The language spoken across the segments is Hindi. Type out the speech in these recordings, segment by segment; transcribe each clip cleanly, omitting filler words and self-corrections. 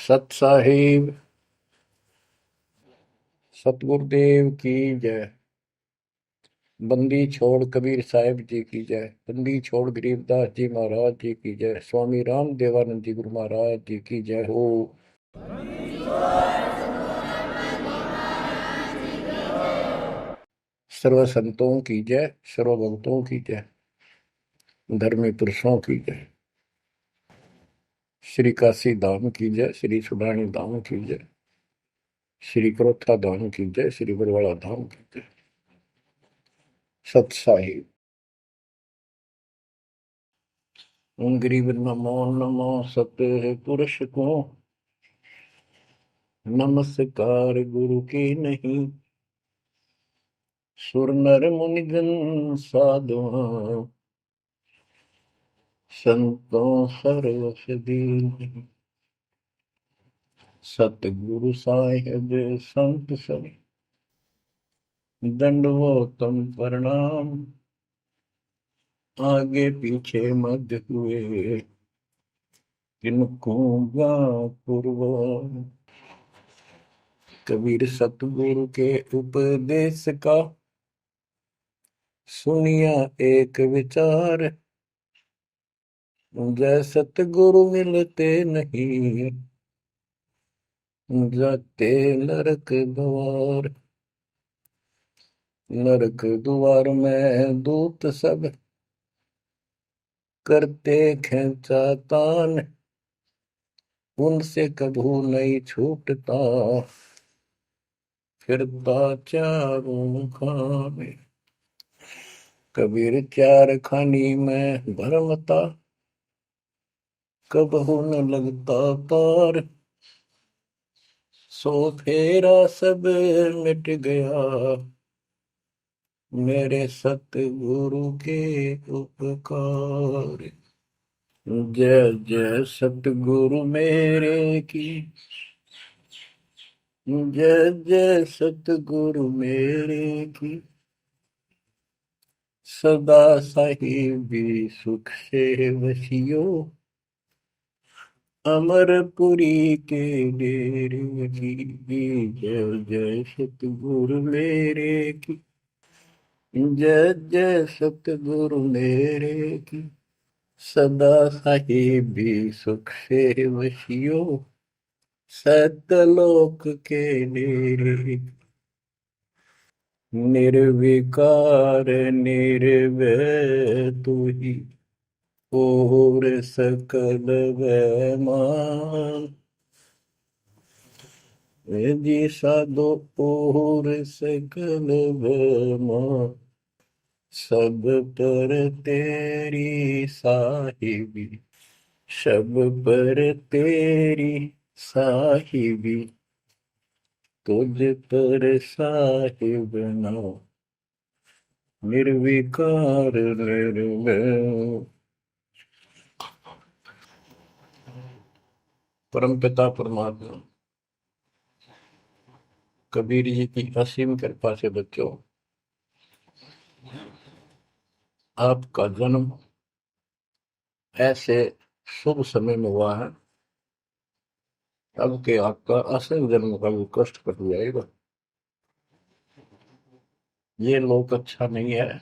सत साहिब सतगुरुदेव की जय। बंदी छोड़ कबीर साहिब जी की जय। बंदी छोड़ गरीबदास जी महाराज जी की जय। स्वामी राम देवानंद जी गुरु महाराज जी की जय हो। सर्व संतों की जय, सर्व भक्तों की जय, धर्मी पुरुषों की जय। श्री काशी धाम की जय, श्री सुडानी धाम की जय, श्री क्रोथा धाम की जय, श्री बरवाड़ा धाम की जय। सत साहिब गरीब नमो नमो सत पुरुष को नमस्कार गुरु की नहीं। सुर नर मुनिजन साधुआ संतों सर्वस दीन। सतगुरु साहिब संत सब दंडवतम प्रणाम। आगे पीछे मध्य हुए किनको पूर्व। कबीर सतगुरु के उपदेश का सुनिया एक विचार। जय सतगुरु मिलते नहीं जाते नरक द्वार। नरक द्वार में दूत सब करते खेचातान। उनसे कभू नहीं छूटता फिरता चारों खाने। कबीर चार खानी में भरमता कबहू न लगता पार। सो फेरा सब मिट गया मेरे सतगुरु के उपकार। जय जय सतगुरु मेरे की जय जय सतगुरु मेरे की। सदा साहिबी सुख से वसियो अमरपुरी के डेरे की। जय जय सतगुरु मेरे की जय जय सतगुरु मेरे की। सदा साहिबी सुख से वसियो सतलोक के डेरे। निर्विकार निर्भय तू ही और सकल वैमान। जी साधो और सकल वैमान। सब पर तेरी साहिबी सब पर तेरी साहिबी। तुझ पर साहिब नाम निर्विकार निर्भय। परम पिता परमात्मा कबीर जी की असीम कृपा से बच्चों, आपका जन्म ऐसे शुभ समय में हुआ है अब के आपका असल जन्म का भी कष्ट कट जाएगा। ये लोक अच्छा नहीं है,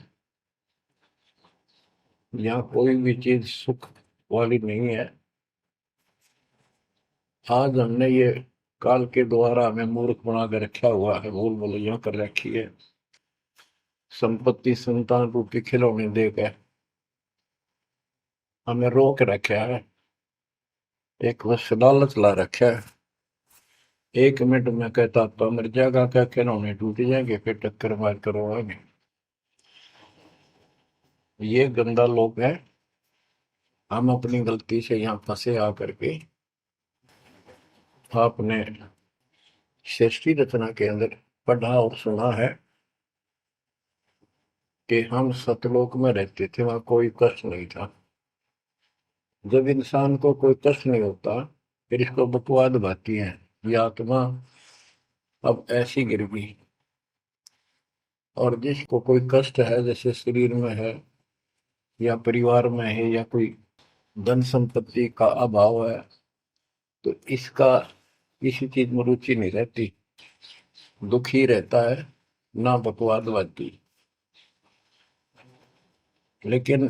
यहाँ कोई भी चीज सुख वाली नहीं है। आज हमने ये काल के द्वारा हमें मूर्ख बना कर रखा हुआ है, भूल भुलैया कर रखी है। संपत्ति संतान रूपी खिलौने देकर हमें रोक रखा है। एक बस लालच ला रखा है। 1 मिनट में कहता तो मर जाएगा, क्या खिलौने टूट जाएंगे, फिर टक्कर मार करवाएंगे। ये गंदा लोग है। हम अपनी गलती से यहाँ फंसे आकर के आपने सृष्टि रचना के अंदर पढ़ा और सुना है कि हम सतलोक में रहते थे, वहां कोई कष्ट नहीं था। जब इंसान को कोई कष्ट नहीं होता फिर इसको बकवाद भाती है, ये आत्मा अब ऐसी गिर गई। और जिसको कोई कष्ट है, जैसे शरीर में है या परिवार में है या कोई धन संपत्ति का अभाव है, तो इसका किसी चीज में रुचि नहीं रहती, दुखी रहता है, ना बकवादवादी। लेकिन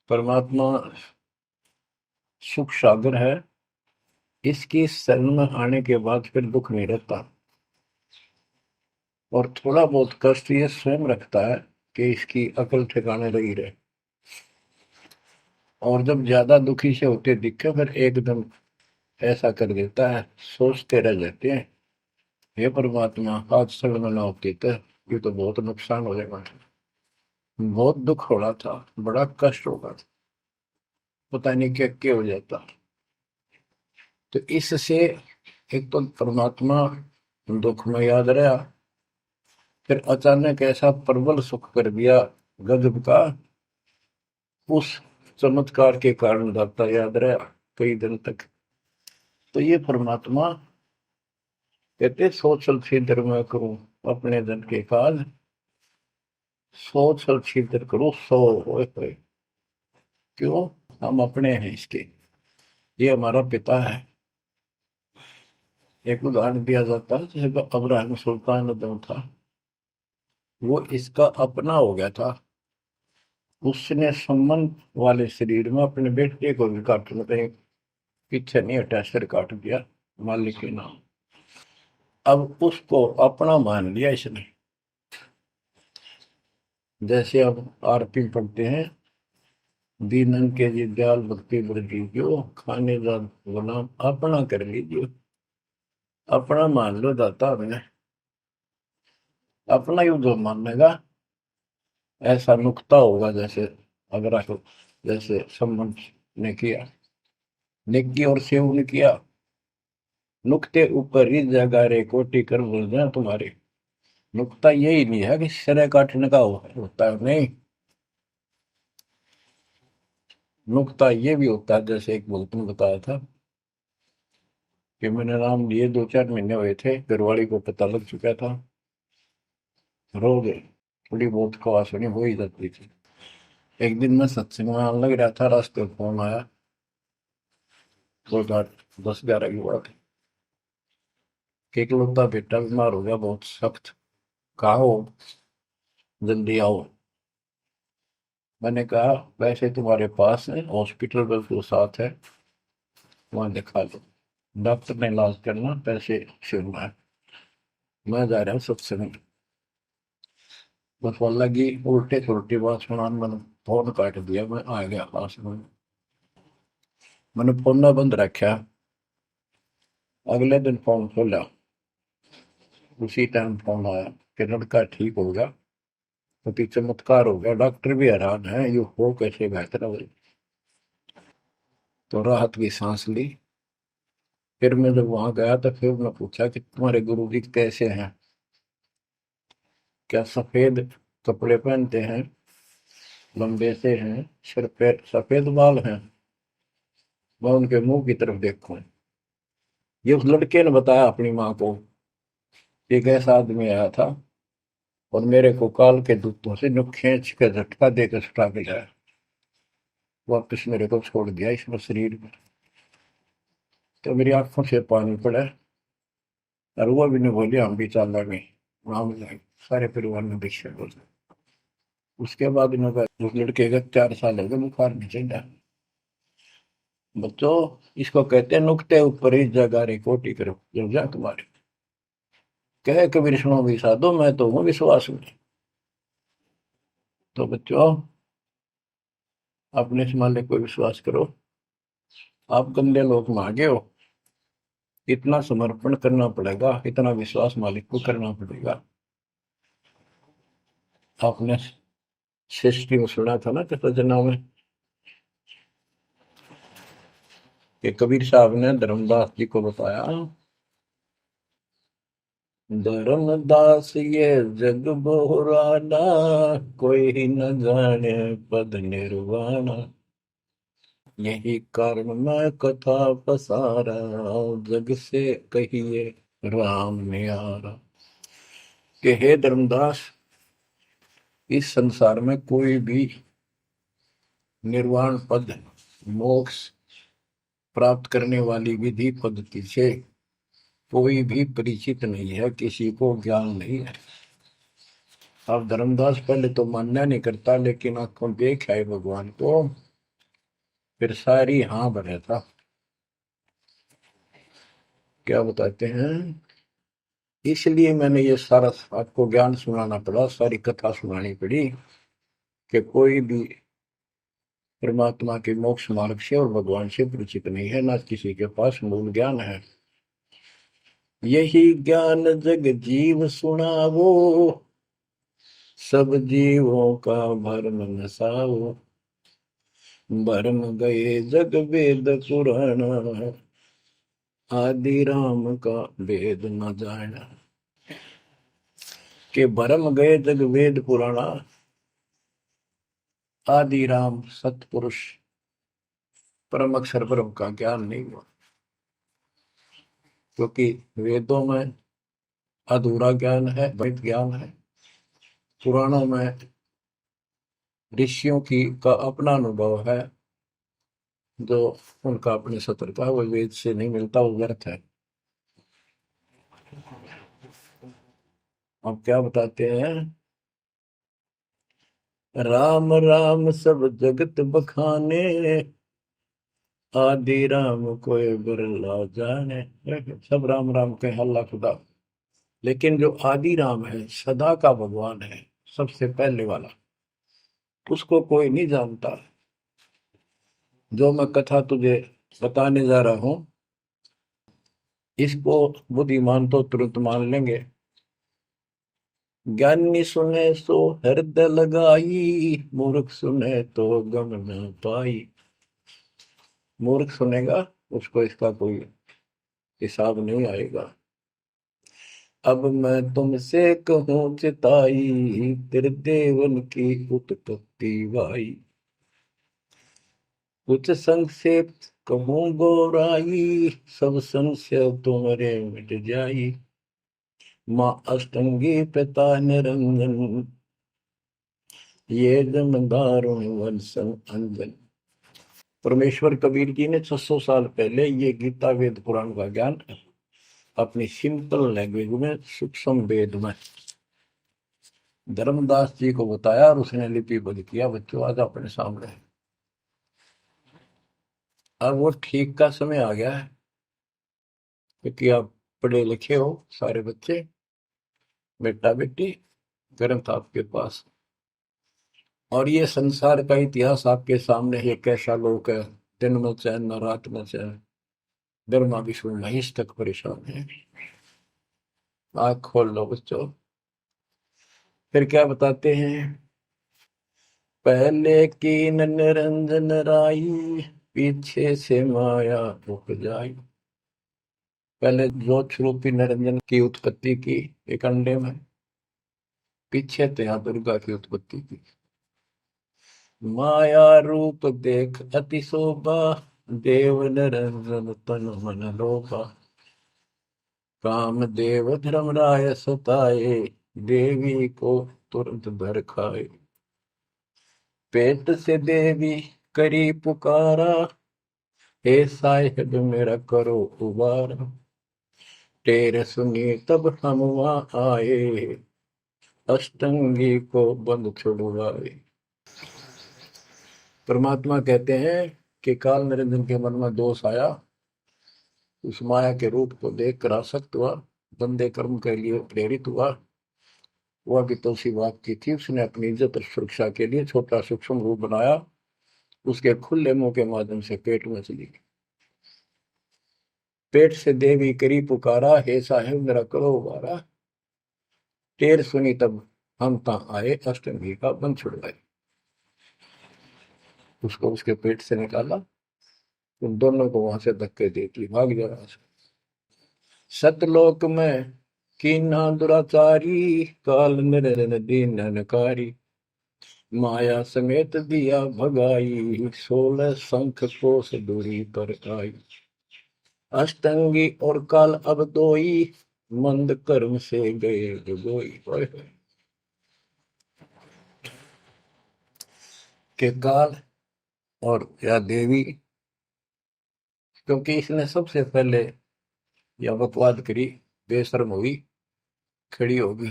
परमात्मा सुख सागर है, इसकी शरण में आने के बाद फिर दुख नहीं रहता। और थोड़ा बहुत कष्ट ये स्वयं रखता है कि इसकी अकल ठिकाने रही रहे। और जब ज्यादा दुखी से होते दिखे फिर एकदम ऐसा कर देता है, सोचते रह जाते हैं, हे परमात्मा आज शरण ना होती तो ये तो बहुत नुकसान हो जाएगा, बहुत दुख हो रहा था, बड़ा कष्ट होगा था, पता नहीं क्या क्या हो जाता। तो इससे एक तो परमात्मा दुख में याद रहा, फिर अचानक ऐसा प्रबल सुख कर दिया गजब का, उस चमत्कार के कारण दाता याद रहा कई दिन तक। तो ये परमात्मा कहते सोचल छिद्र में करूं अपने जन के काज, सोचल छिद्र करूं सो होए। क्यों? हम अपने हैं इसके, ये हमारा पिता है। एक उदाहरण दिया जाता है, जैसे अब्राहम सुल्तान जो था वो इसका अपना हो गया था, उसने संबंध वाले शरीर में अपने बेटे को भी काटने पे पीछे नहीं हटा, सिर काट दिया मालिक के नाम। अब उसको अपना मान लिया इसने। जैसे अब आरती पढ़ते हैं, दीनन के जी दयाल भक्ति वृद्धि जो खाने जा गुलाम अपना कर लीजिए, अपना मान लो दाता हमें, अपना ही जो मानेगा ऐसा नुकता होगा। जैसे अगर आपको जैसे संबंध ने किया, नेकी और सेव ने किया, नुक्ते ऊपर ही जगह रे कोटि कर बोल जाए तुम्हारे। नुकता यही नहीं है कि सिरे काटने का होता है, नहीं, नुकता ये भी होता है। जैसे एक बुजुर्ग ने बताया था कि मैंने नाम लिए 2-4 महीने हुए थे, घरवाली को पता लग चुका था, रो गए, थोड़ी बहुत खवास होनी हो ही जाती थी। एक दिन मैं सत्संग में आने लग रहा था, रास्ते में फोन आया, दो 10-11 की बात है, कि इकलौता बेटा बीमार हो गया बहुत सख्त, कहा हो, जल्दी आओ। मैंने कहा वैसे तुम्हारे पास है हॉस्पिटल बिल्कुल साथ है, वहां दिखा लो, डॉक्टर ने इलाज करना, पैसे शुरू है, मैं जा रहा हूँ सत्संग। बस वो लगी उल्टे सुलटी बात सुनाने, मैंने फोन काट दिया, मैं आ गया पास में, मैंने फोन ना बंद रखा। अगले दिन फोन खोला, उसी टाइम फोन आया कि लड़का ठीक हो गया, अति चमत्कार हो गया, डॉक्टर भी हैरान है ये हो कैसे बेहतर हो। तो राहत की सांस ली। फिर मैं जब वहां गया तो फिर मैं पूछा कि तुम्हारे गुरु जी कैसे हैं, क्या सफेद कपड़े पहनते हैं, लंबे से हैं, सिर पे सफेद बाल हैं। मैं उनके मुंह की तरफ देखूं, ये उस लड़के ने बताया अपनी माँ को, एक ऐसा आदमी आया था और मेरे को काल के दूतों से नु खींच के झटका देकर छुटा के लाया, वापिस मेरे को छोड़ दिया इसमें शरीर में। तो मेरी आंखों से पानी पड़ा, और वो भी नहीं बोली हम भी चाल गए, वहां जाए सारे परिवार ने दीक्षा बोल। उसके बाद इन्होंने उस लड़के का 4 साल हो गए, बुखार नहीं चढ़ा। बच्चों, इसको कहते हैं नुकते ऊपर ही जगह रे कोटि करो जब जा तुम्हारे, कहे कबीर सुनो भी साधो मैं तो हूँ विश्वास में। तो बच्चों, अपने से मालिक को विश्वास करो। आप गंदे लोग मांगे हो, इतना समर्पण करना पड़ेगा, इतना विश्वास मालिक को करना पड़ेगा। आपने सृष्टि में सुना था ना कृष्ण में कि कबीर साहब ने धर्मदास जी को बताया, धर्मदास ये जग बोराना, कोई न जाने पद निर्वाणा, यही कारण मैं कथा पसारा, जग से कहिए राम नियारा। कि हे धर्मदास, इस संसार में कोई भी निर्वाण पद, मोक्ष प्राप्त करने वाली विधि पद्धति से कोई भी परिचित नहीं है, किसी को ज्ञान नहीं है। अब धर्मदास पहले तो मानना नहीं करता, लेकिन आंखों देख आए भगवान को, फिर सारी हाँ भरे था। क्या बताते हैं, इसलिए मैंने ये सारा आपको ज्ञान सुनाना पड़ा, सारी कथा सुनानी पड़ी कि कोई भी परमात्मा के मोक्ष मार्ग से और भगवान से परिचित नहीं है, ना किसी के पास मूल ज्ञान है। यही ज्ञान जग जीव सुनावो, सब जीवों का भरम नसाओ। भरम गए जग वेद पुराण, आदि राम का वेद न जाना। के भरम गए जग वेद पुराणा, आदि राम सतपुरुष परम अक्षर ब्रह्म का ज्ञान नहीं हुआ। क्योंकि वेदों में अधूरा ज्ञान है, वैध ज्ञान है। पुराणों में ऋषियों की का अपना अनुभव है, जो उनका अपने सत्र का, वो वेद से नहीं मिलता, वो व्यर्थ है। अब क्या बताते हैं, राम राम सब जगत बखाने, आदि राम कोई बिरला जाने। सब राम राम के हल्ला खुदा, लेकिन जो आदि राम है, सदा का भगवान है, सबसे पहले वाला, उसको कोई नहीं जानता। जो मैं कथा तुझे बताने जा रहा हूं, इसको बुद्धिमान तो तुरंत मान लेंगे। ज्ञानी सुने सो हृदय लगाई, मूर्ख सुने तो गम न पाई। मूर्ख सुनेगा, उसको इसका कोई हिसाब नहीं आएगा। अब मैं तुमसे कहूँ चिताई, तेरे देवन की उत्पत्ति वाई। कुछ संक्षेप कहूँ गौराई, सब संशय तुम्हारे मिट जाई। माँ अष्टंगी पिता निरंजन, ये जमदारुण वंशन अंजन। परमेश्वर कबीर जी ने 600 साल पहले ये गीता वेद पुराण का ज्ञान अपनी सिंपल लैंग्वेज में, सूक्ष्म वेद में धर्मदास जी को बताया, और उसने लिपिबद्ध किया। बच्चों आज अपने सामने है। अब वो ठीक का समय आ गया है, क्योंकि आप पढ़े लिखे हो सारे बच्चे, बेटा बेटी, ग्रंथ आपके पास, और ये संसार का इतिहास आपके सामने है। कैसा लोग है, दिन में चैन न रात में चैन, गर्मा विष्णु महेश तक परेशान है। आँख खोल लो बच्चों। फिर क्या बताते हैं, पहले कीन निरंजन राई, पीछे से माया उपजाई। पहले ज्योत रूपी निरंजन की उत्पत्ति की एक अंडे में, पीछे तो यहाँ दुर्गा की उत्पत्ति की। माया रूप देख अति शोभा, देव निरंजन तन मन लोभा। काम देव धर्मराय सताए, देवी को तुरंत भर खाए। पेट से देवी करी पुकारा, हे साहिब मेरा करो उबारा। टेर सुनी तब हम वहां आए, अष्टंगी को बंद छुड़वाए। परमात्मा कहते हैं कि काल निरंजन के मन में दोष आया, उस माया के रूप को देखकर आसक्त हुआ, बंदे कर्म के लिए प्रेरित हुआ। वह भी तो उसी बात की थी, उसने अपनी इज्जत और सुरक्षा के लिए छोटा सूक्ष्म रूप बनाया, उसके खुले मुंह के माध्यम से पेट में चली गई। पेट से देवी करी पुकारा, हे साहेब मेरा करो उबारा। टेर सुनी तब हम ता आए, अष्टमी का बंध छुड़वाए। उसको उसके पेट से निकाला, उन दोनों को वहां से धक्के दे दी, भाग जा रहा। सतलोक में कीना दुराचारी, काल निरंजन दीन नकारी। माया समेत दिया भगाई, 16 शंख कोस दूरी पर आई। अष्टंगी और काल अब दोई, मंद कर्म से गए डुबोई। के काल और या देवी, क्योंकि इसने सबसे पहले या बकवाद करी, बेशर्म हुई, खड़ी होगी,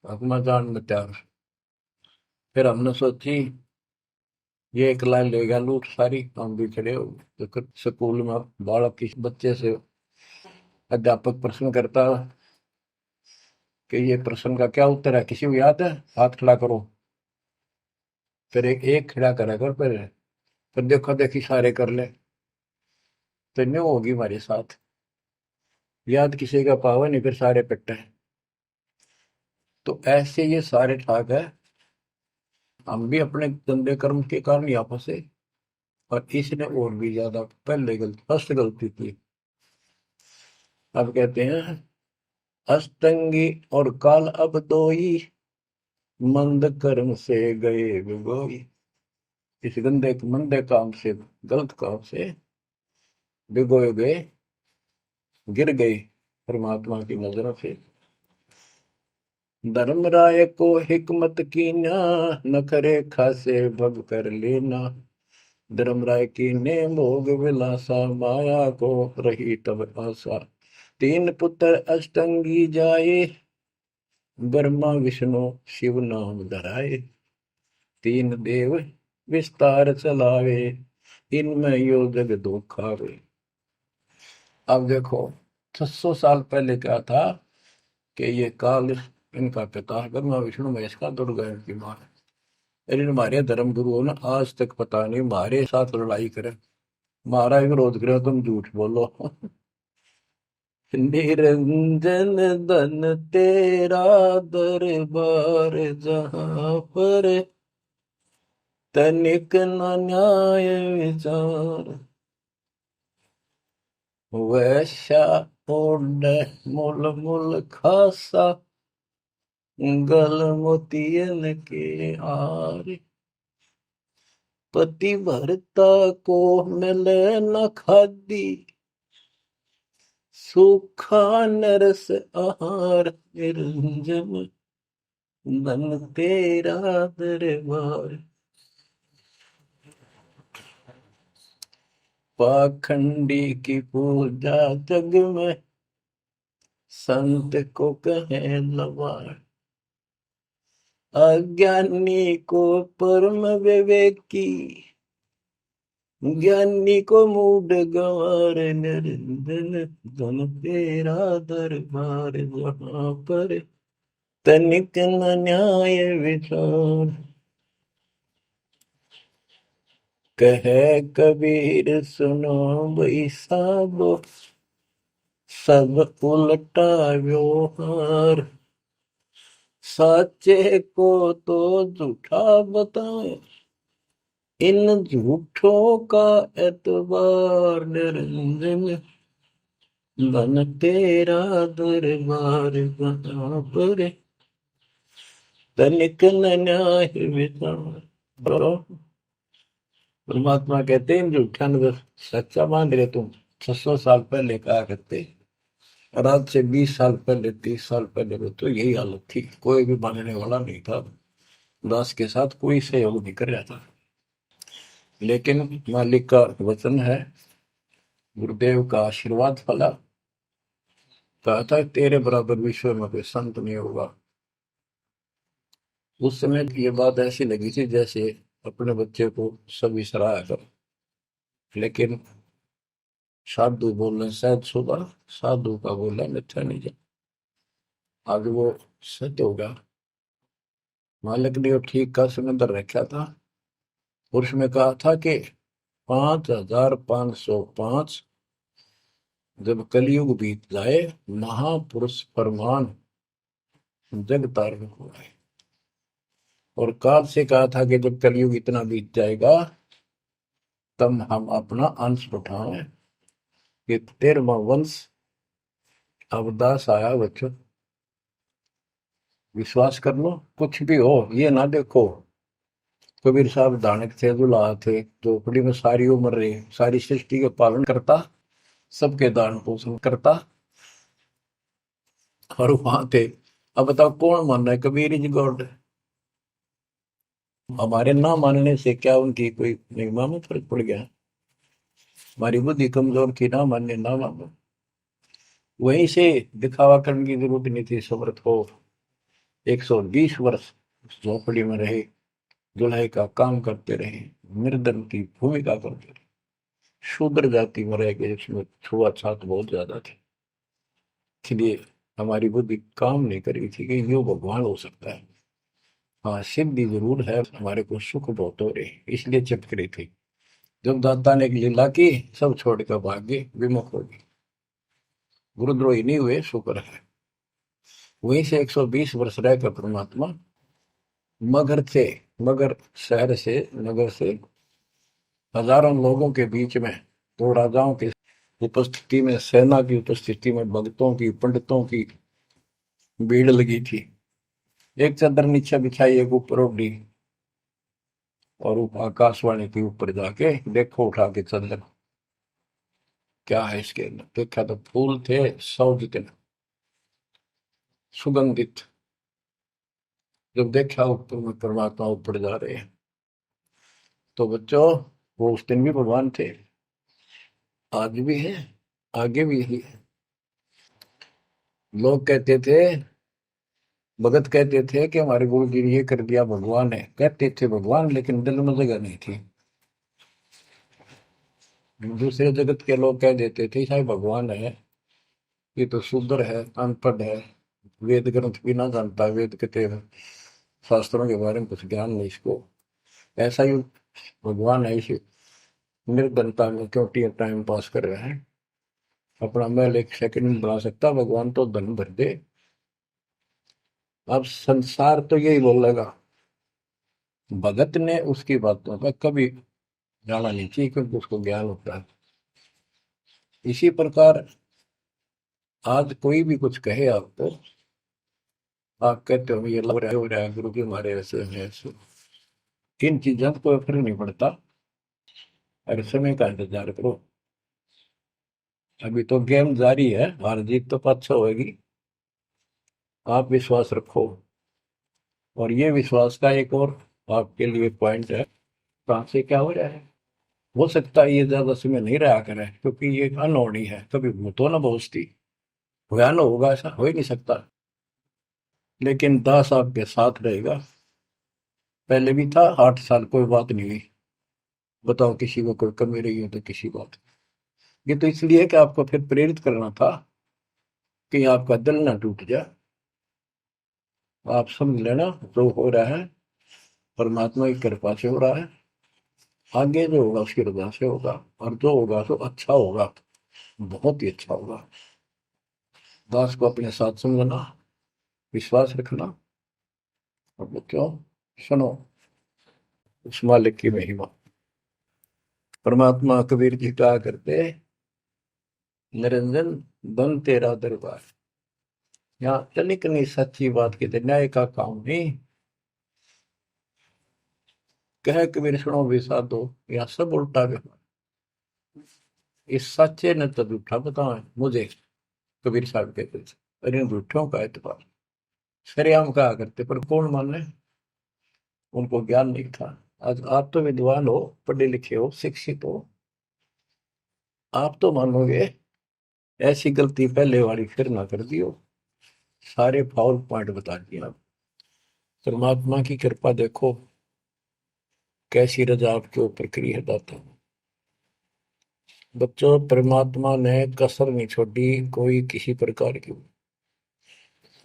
अपना जान में त्याग। फिर हमने सोची ये एक लाइन ले गया लूट सारी, हम भी खड़े हो गए। तो स्कूल में बालक किसी बच्चे से अध्यापक प्रश्न करता कि ये प्रश्न का क्या उत्तर है, किसी को याद है, हाथ खड़ा करो। फिर एक एक खड़ा करा कर, फिर देखो देखी सारे कर ले, तो न्यू होगी हमारे साथ। याद किसी का पावा नहीं, फिर सारे पिट्टे। तो ऐसे ये सारे ठाक है, हम भी अपने गंदे कर्म के कारण यहाँ फंसे, और इसने और भी ज्यादा पहले गलती, फर्स्ट गलती की। अब कहते हैं अष्टंगी और काल अब दोई, मंद कर्म से गए बिगोई। इस गंदे मंदे काम से, गलत काम से भिगोए गए, गिर गए परमात्मा की नजरों से। धर्मराय को हिकमत कीना, नखरे खासे भग कर लेना। धर्मराय की ने भोग विलासा, माया को रही तब आशा। तीन पुत्र अष्टंगी जाए, ब्रह्मा विष्णु शिव नाम धराए। तीन देव विस्तार चलावे, इनमें यो जग दो खावे। अब देखो 600 साल पहले क्या था कि ये काल इनका पिता ब्रह्मा विष्णु महेश का, दुर्गा इनकी मां है। लेकिन हमारे धर्म गुरुओं ने आज तक पता नहीं हमारे साथ लड़ाई करे, हमारा विरोध करे, तुम झूठ बोलो। निरंजन धन तेरा दरबार, जहां पर तनिक न न्याय विचार। वैश्या ओढ़ मूल मूल खासा, गल मोतियन के हार। पति भरता को मिले न खादी, सूखा नरस आहार। निरंजन धन तेरा दरबार। पाखंडी की पूजा जग में, संत को कहे लवार। अज्ञानी को परम विवेकी, ज्ञानी को मूड गंवार। निरंजन धन तेरा दरबार, जहां पर तनिक न न्याय विचार। कहे कबीर सुनो भाई साबो, सब उल्टा व्यवहार। साचे को तो झूठा बताए, इन झूठों का एतबार। निरंजन धन तेरा दरबार, जहां पर तनिक न न्याय विचार। परमात्मा कहते हैं झूठा न सच्चा मान रहे तुम। 600 साल पहले कहा करते, और आज से 20 साल पहले, 30 साल पहले में तो यही हालत थी, कोई भी मानने वाला नहीं था, दास के साथ कोई सहयोग नहीं कर रहा था। लेकिन मालिक का वचन है, गुरुदेव का आशीर्वाद फला। कहा था तेरे बराबर विश्व में कोई संत नहीं होगा। उस समय ये बात ऐसी लगी थी जैसे अपने बच्चे को सभी सराहा कर। लेकिन साधु बोलने शायद सुबह, साधु का बोलना मिथ्या नहीं जा। आज वो सत्य होगा। मालिक ने वो ठीक का समंदर रखा था, और उसमें कहा था कि 5505 जब कलयुग बीत जाए, महापुरुष फरमान जग तारण को आए। और काल से कहा था कि जब कलयुग इतना बीत जाएगा, तब हम अपना अंश उठाएं कि 13वां वंश अवदास आया। बच्चों विश्वास कर लो, कुछ भी हो, ये ना देखो कबीर साहब दानक थे, दुल्हा थे, झोपड़ी में सारी उम्र रहे, सारी सृष्टि के पालन करता, सबके दान पोषण करता, और वहां थे। अब बताओ कौन मान रहा है कबीर इज गॉड? हमारे ना मानने से क्या उनकी कोई महिमा में फर्क पड़ गया? हमारी बुद्धि कमजोर की, ना मानने ना मानो। वहीं से दिखावा करने की जरूरत नहीं थी। समर्थ को 120 वर्ष उस झोपड़ी में रहे, दुल्हे का काम करते रहे, निर्धन की भूमिका करते रहे, शूद्र जाति में रह गए, इसमें छुआछात बहुत ज्यादा थी। इसलिए हमारी बुद्धि काम नहीं कर रही थी कि यो भगवान हो सकता है। हाँ, सिद्धि जरूर है, हमारे को सुख बहुत हो रहे, इसलिए चिपक रही थी। जब दाता ने एक लीला की, सब छोड़कर भाग गए, विमुख हो गए, गुरुद्रोही नहीं हुए, शुक्र है। वहीं से 120 वर्ष रहकर परमात्मा मगध से, मगर शहर से, नगर से हजारों लोगों के बीच में, दो राजाओं की उपस्थिति में, सेना की उपस्थिति में, भक्तों की, पंडितों की भीड़ लगी थी। एक चादर नीचे बिछाई, एक ऊपर ओढ़ी, और आकाशवाणी के ऊपर जाके देखो उठा के चादर, क्या है इसके अंदर। देखा तो फूल थे 100 जितने, सुगंधित। जब देखा ऊपर में परमात्मा ऊपर जा रहे हैं, तो बच्चों वो उस दिन भी भगवान थे, आज भी है, आगे भी ही है। लोग कहते थे, भगत कहते थे कि हमारे गुरु जी ने ये कर दिया, भगवान है। कहते थे भगवान, लेकिन दिल में जगह नहीं थी। दूसरे जगत के लोग कह देते थे शायद भगवान है, ये तो शूद्र है, अनपढ़ है, वेद ग्रंथ भी ना जानता, वेद के शास्त्रों के बारे में कुछ ज्ञान नहीं इसको, ऐसा ही भगवान है, इसे निर्धनता में क्यों टाइम पास कर रहे हैं, अपना महल एक सेकंड में बना सकता, भगवान तो धन भर दे। अब संसार तो यही बोलेगा। भगत ने उसकी बातों का कभी जाना नहीं चाहिए, क्योंकि उसको ज्ञान होता है। इसी प्रकार आज कोई भी कुछ कहे आपको, आप कहते हो ये लग रहा है, हो रहा है, गुरु जी हमारे ऐसे हैं ऐसे, इन चीजों को फर्क नहीं पड़ता। अरे समय का इंतजार करो, अभी तो गेम जारी है, हार जीत तो पाछो होगी। आप विश्वास रखो। और ये विश्वास का एक और आपके लिए पॉइंट है, कहाँ से क्या हो रहा है। हो सकता है ये ज्यादा समय नहीं रहा करे, क्योंकि ये अनहोनी है, कभी भूतो ना पहुंचती, भयान होगा, ऐसा हो ही नहीं सकता। लेकिन दास आपके साथ रहेगा, पहले भी था, 8 साल कोई बात नहीं हुई। बताओ किसी को कोई कमी रही हो तो किसी बात। ये तो इसलिए कि आपको फिर प्रेरित करना था, कि आपका दिल ना टूट जाए। आप समझ लेना, जो हो रहा है परमात्मा की कृपा से हो रहा है, आगे जो होगा उसकी रजा से होगा, और जो होगा तो अच्छा होगा, बहुत ही अच्छा होगा। दास को अपने साथ समझना, विश्वास रखना। और बच्चों सुनो उस मालिक की महिमा। परमात्मा कबीर जी कहा करते, निरंजन बन तेरा दरबार। यहाँ तनिक नहीं सच्ची बात कहते, न्याय का काम नहीं। कह कबीर सुनो विसा दो, यहाँ सब उल्टा व्यवहार। इस सच्चे ने तो झूठा बताओ मुझे, कबीर साहब कहते थे, अरे इन झूठों का एतबार। सरेआम कहा करते, पर कौन माने, उनको ज्ञान नहीं था। आज आप तो विद्वान हो, पढ़े लिखे हो, शिक्षित हो, आप तो मानोगे ऐसी गलती पहले वाली फिर ना कर दियो। सारे फाउल पॉइंट बता दिए आप। परमात्मा की कृपा देखो, कैसी रजा आपके ऊपर करी है दाता। बच्चों परमात्मा ने कसर नहीं छोड़ी कोई किसी प्रकार की।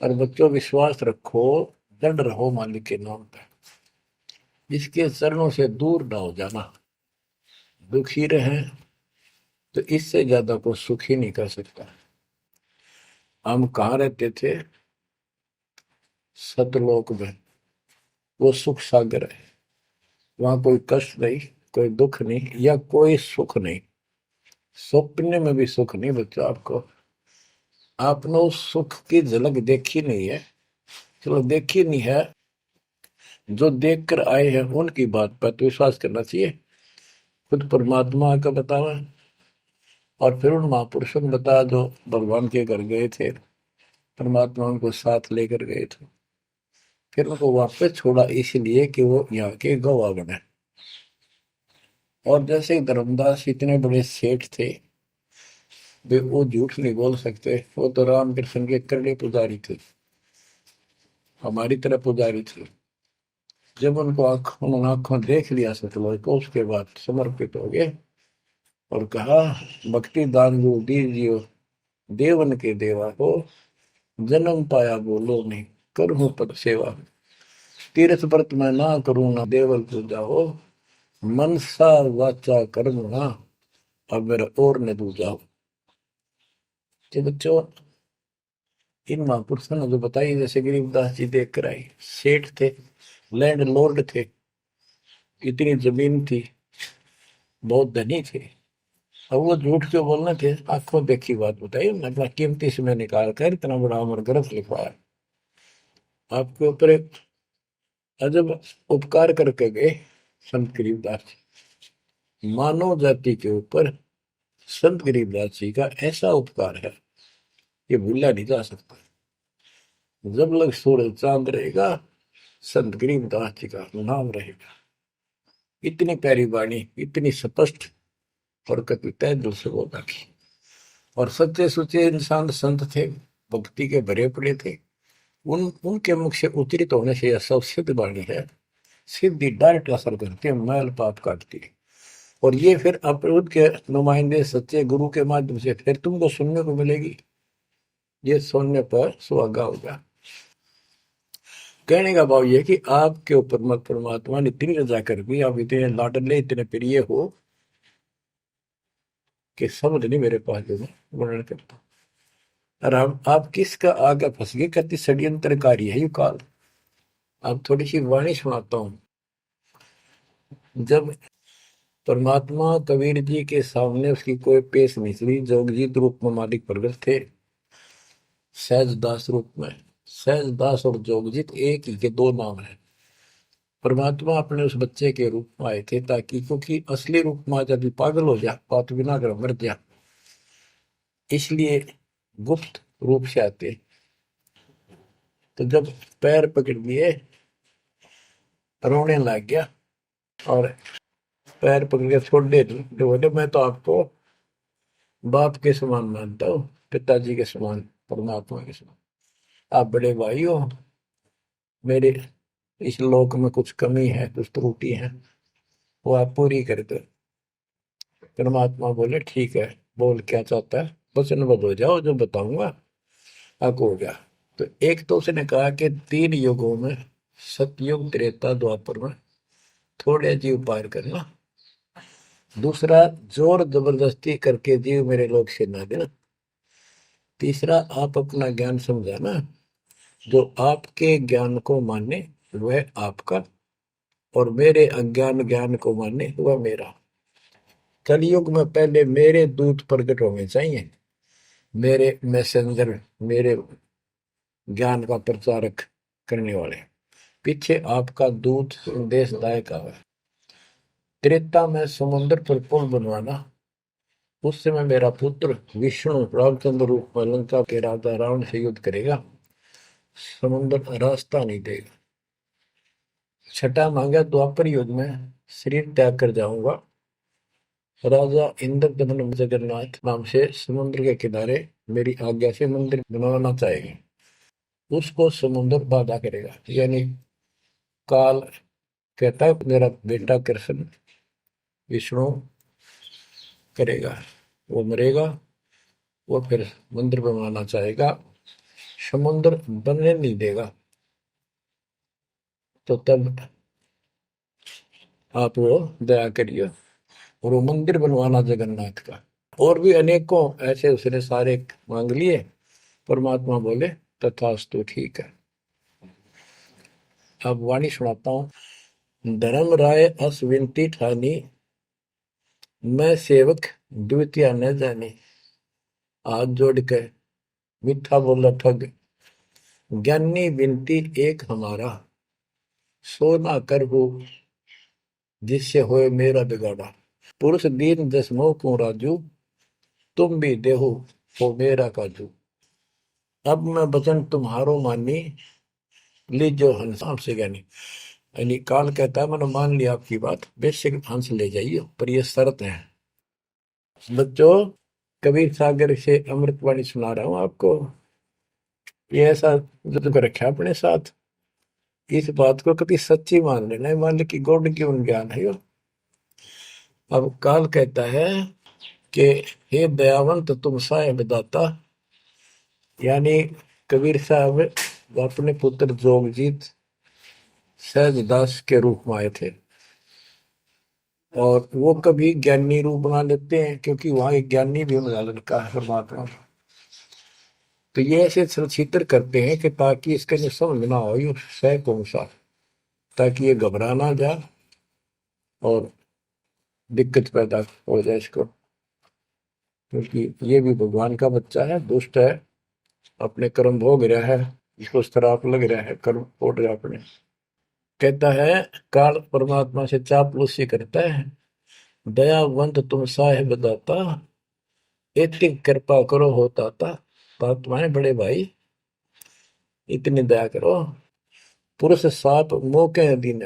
और बच्चों विश्वास रखो, दृढ़ रहो मालिक के नाम पे, इसके चरणों से दूर ना हो जाना। दुखी रहे तो इससे ज्यादा कोई सुख ही नहीं कर सकता। हम कहाँ रहते थे, सतलोक में, वो सुख सागर है। वहां कोई कष्ट नहीं, कोई दुख नहीं, या कोई सुख नहीं। स्वप्न में भी सुख नहीं बच्चों आपको। आपने उस सुख की झलक देखी नहीं है, चलो देखी नहीं है, जो देख कर आए हैं उनकी बात पर तो विश्वास करना चाहिए। खुद परमात्मा का बतावा, और फिर उन महापुरुषों ने बताया जो भगवान के घर गए थे, परमात्मा उनको साथ लेकर गए थे, फिर उनको वापस छोड़ा इसलिए कि वो यहाँ के गवाह बने। और जैसे धर्मदास इतने बड़े सेठ थे, वे वो झूठ नहीं बोल सकते। वो तो रामकृष्ण के करड़े पुजारी थे, हमारी तरह पुजारी थे। जब उनको उन्होंने आंखों देख लिया सतलोक को, उसके बाद समर्पित हो गए और कहा, भक्ति दान जो दीजियो देवन के देवा हो, जन्म पाया बोलो नहीं करूं पद सेवा। तीर्थ व्रत मैं ना करूं ना देवल पूजा हो, मनसा वाचा कर्म ना अब मेरा और न दूजा हो। तो बच्चों, इन महापुरुषों ने जो बताई, जैसे गरीबदास जी देख कर आई, सेठ थे, लैंड लॉर्ड थे, इतनी जमीन थी, बहुत धनी थे। अब वो झूठ क्यों बोलना थे? आंखों देखी बात बताई, अपना कीमती समय निकाल कर इतना बड़ा अमर ग्रंथ लिखवाया, आपके ऊपर एक अजब उपकार करके गए संत गरीबदास जी। मानव जाति के ऊपर संत गरीबदास जी का ऐसा उपकार है, ये भूला नहीं जा सकता। जब लग सूरज चांद रहेगा, संत गरीबदास जी का नाम रहेगा। इतनी प्यारी वाणी, इतनी स्पष्ट और कभी तय दिल से बोला की। और सच्चे सुचे इंसान संत थे, भक्ति के भरे पड़े थे। उनके मुख से उच्चरित होने से यह सब सिद्ध वाणी है, सिद्धि डायरेक्ट असर करती है, मैल पाप काटती है। और ये फिर अपरोध के नुमाइंदे सच्चे गुरु के माध्यम से फिर तुमको सुनने को मिलेगी। ये सुनने पर सुहागा होगा। कहने का भाव ये कि आपके ऊपर मत परमात्मा ने इतनी रजा कर दी, आप इतने लाडले इतने प्रिय हो कि समझ नहीं मेरे पास जो वर्णन करता। और आप किसका आगे फंस गए, कहती षड्यंत्रकारी है यू काल। अब थोड़ी सी वाणी सुनाता हूं। जब परमात्मा कबीर जी के सामने उसकी कोई पेश नहीं चली, जोगजीत रूप में मालिक प्रगट थे, सहजदास रूप में। सहजदास और जोगजीत एक ही के दो नाम है। परमात्मा अपने उस बच्चे के रूप में आए थे, ताकि क्योंकि असली रूप में जब पागल हो जा, बात बिना कर मर जा, इसलिए गुप्त रूप से आते। तो जब पैर पकड़ लिए, रोने लग गया और पैर पकड़ के छोड़ दे, तो बोले मैं तो आपको बाप के समान मानता हूँ, पिताजी के समान, परमात्मा के समान। आप बड़े भाई हो, मेरे इस लोक में कुछ कमी है, कुछ त्रुटि है, वो आप पूरी कर दो। परमात्मा बोले ठीक है, बोल क्या चाहता है, वचनबद्ध हो जाओ, जो बताऊंगा हक हो गया। तो एक तो उसने कहा कि 3 युगों में, सतयुग त्रेता द्वापर में थोड़े जीव पार करना। दूसरा, जोर जबरदस्ती करके जीव मेरे लोग से ना देना। तीसरा, आप अपना ज्ञान समझाना, जो आपके ज्ञान को माने वह आपका, और मेरे अज्ञान ज्ञान को माने वह मेरा। कलयुग में पहले मेरे दूत प्रकट होने चाहिए, मेरे मैसेंजर, मेरे ज्ञान का प्रचारक करने वाले। पीछे आपका दूत संदेशदायक आवे। त्रेता में समुद्र पर पुल बनवाना, उस समय मेरा पुत्र विष्णु रामचंद्र रूप में लंका के राजा रावण से युद्ध करेगा, समुद्र रास्ता नहीं देगा। छठा मांगा, द्वापर युग में शरीर त्याग कर जाऊंगा, राजा इंद्रदमन जगन्नाथ नाम से समुद्र के किनारे मेरी आज्ञा से मंदिर बनवाना चाहेंगे, उसको समुद्र बाधा करेगा। यानी काल कहता है मेरा बेटा कृष्ण विष्णु करेगा, वो मरेगा, वो फिर मंदिर बनवाना चाहेगा, समुद्र बनने नहीं देगा। तो तब आप वो दया करिए और वो मंदिर बनवाना जगन्नाथ का। और भी अनेकों ऐसे उसने सारे मांग लिए। परमात्मा बोले तथास्तु, ठीक है। अब वाणी सुनाता हूं। धर्म राय अस विनती ठानी, मैं सेवक द्वितीय न जानी। हाथ जोड़ के मीठा बोला ठग, ज्ञानी विनती एक हमारा, सो ना कर हो जिससे होए मेरा बिगाड़ा। पुरुष दीन दसमो को राजू, तुम भी देहो हो मेरा काजू। अब मैं वचन तुम्हारो मानी, लीजो हंस से ज्ञानी। यानी काल कहता है मैंने मान लिया आपकी बात, बेशक हंस ले जाइए, पर ये शर्त है। बच्चों, कबीर सागर से अमृतवाणी सुना रहा हूं आपको। ये ऐसा जो कर रखा अपने साथ, इस बात को कभी सच्ची मान लेना, मान ले कि गॉड की उन ज्ञान है यो। अब काल कहता है कि हे दयावंत तुम साहेब दाता, यानी कबीर साहब अपने पुत्र जोगजीत सहजदास के रूप में आए थे, और वो कभी ज्ञानी रूप बना लेते हैं क्योंकि वहां एक ज्ञानी भी बना लड़का है परमात्मा। तो ये ऐसे छितर करते हैं कि ताकि इसका जो समझ ना हो, ये सह कौन सा, ताकि ये घबरा ना जाए और दिक्कत पैदा हो जाए इसको, क्योंकि ये भी भगवान का बच्चा है, दुष्ट है, अपने कर्म भोग रहा है, इसको श्राप लग रहा है, कर्म फोड़ रहा अपने। कहता है काल परमात्मा से चापलूसी करता है, दयावंत तुम साहेब दाता, इतनी कृपा करो हो ताता, तुम्हारे बड़े भाई इतनी दया करो। पुरुष साप मौके दिन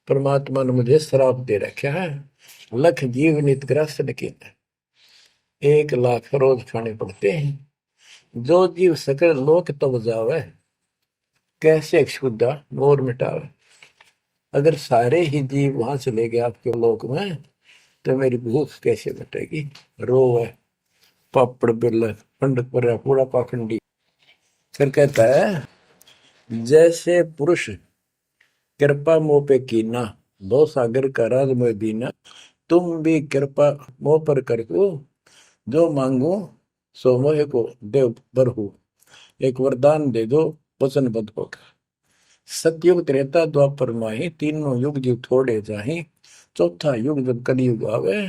परमात्मा ने मुझे श्राप दे रखा है, लख जीव नित ग्रस्त लेकिन 1 लाख रोज खाने पड़ते हैं, जो जीव सकल लोक तब जावे, कैसे क्षुदा मोर मिटावे। अगर सारे ही जीव वहां चले गए आपके लोक में, तो मेरी भूख कैसे मिटेगी। रो है पापड़ बिल पंडित पर पूरा पाखंडी। फिर कहता है जैसे पुरुष कृपा मोह पे कीना, दो सागर का राज मोह दीना, तुम भी कृपा मोह पर कर दो, जो मांगो सो मोह को देव बरहु, एक वरदान दे दो वचनबद्ध होकर। सतयुग त्रेता द्वापर माही, तीनों युग जीव थोड़े जाही, चौथा युग जब कलयुग आवे,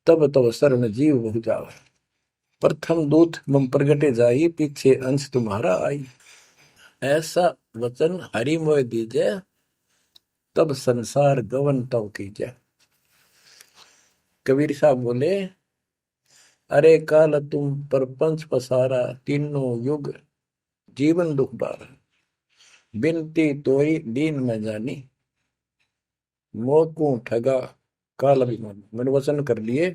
तब तब शरण जीव बहु जावे। प्रथम दूत मम प्रगटे जाई, पीछे अंश तुम्हारा आई, ऐसा वचन हरि मोह दीजे, तब संसार गवन तव कीजे। कबीर साहब बोले अरे काल तुम परपंच पसारा, तीनों युग जीवन दुख बारा, बिनती तोई दीन में जानी, मोह ठगा काल अभिमानी। मैंने वचन कर लिए